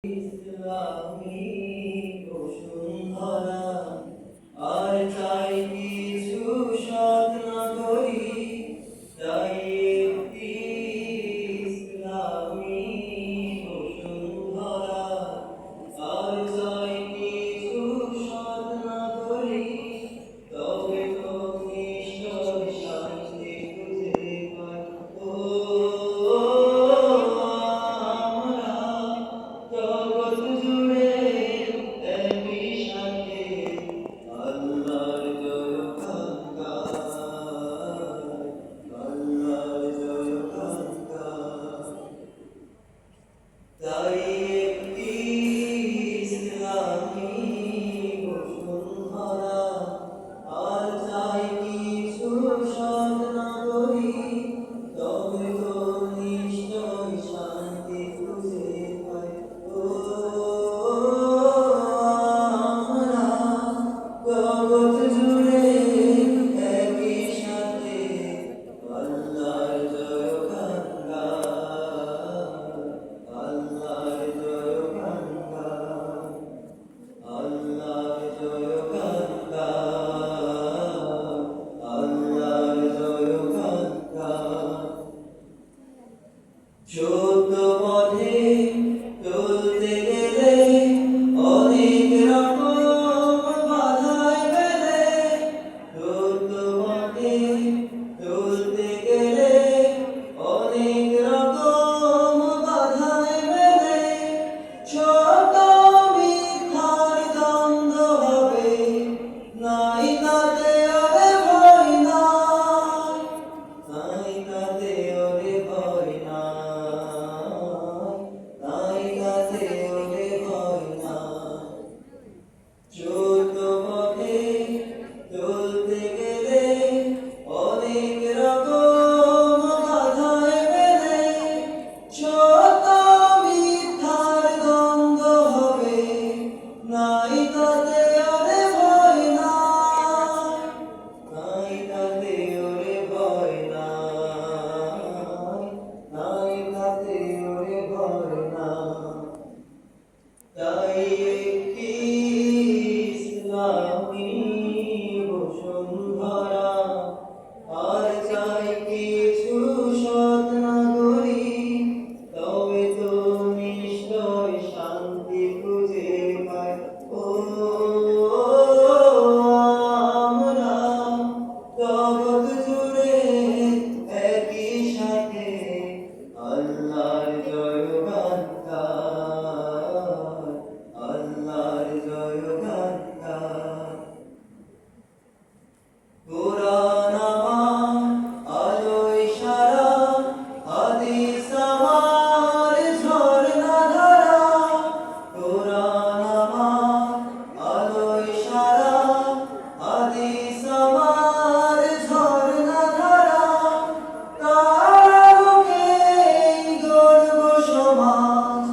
ইসলামী বসুন্ধরা আর চাই কিছু সাধনা করি তাই একটি ইসলামী বসুন্ধরা আর চাই কিছু সাধনা করি তবে তো নিশ্চয় শান্তি খুঁজে পাই ও জগৎ জুড়ে একই সাথে আল্লাহর জয়গান আল্লাহর জয়গান তাই একটি ইসলামী বসুন্ধরা আর চাই কিছু সাধনা করি তবে তো নিশ্চয় শান্তি খুঁজে পাই ও আমরা জগৎ জুড়ে একই সাথে আল্লাহর জয়গান আল্লাহর জয়গান আল্লাহর জয়গান আল্লাহর জয়গান ছোট পথে চলতে গেলে অনেক রকম বাধায় মেলে ছোট পথে চলতে গেলে অনেক রকম বাধায় মেলে ছোট মিথ্যার দ্বন্দ্ব হবে নাই তাতে আরে ভয় নাই নাই তাতে ওরে ভয় নাই নাই তাতে ওরে ভয় নাই ছোট পথে চলতে গেলে অনেক রকম বাধায় মেলে ছোট মিথ্যার দ্বন্দ্ব হবে নাই তাতে ওরে ভয় নাই নাই তাতে ওরে ভয় নাই নাই তাতে ওরে ভয় নাই তাই একটি ইসলামী বসুন্ধরা আর চাই কিছু সাধনা করি তবে তো নিশ্চয় শান্তি খুঁজে পাই ও আমরা জগৎ জুড়ে একই সাথে আল্লাহর জয়গান আল্লাহর জয়গান কোরআন আমার আলোয় সারা হাদিস আমার ঝর্ণা ধারা কোরআন আমার আলোয় সারা হাদিস আমার ঝর্ণা ধারা তার আলোকেই গড়ব সমাজ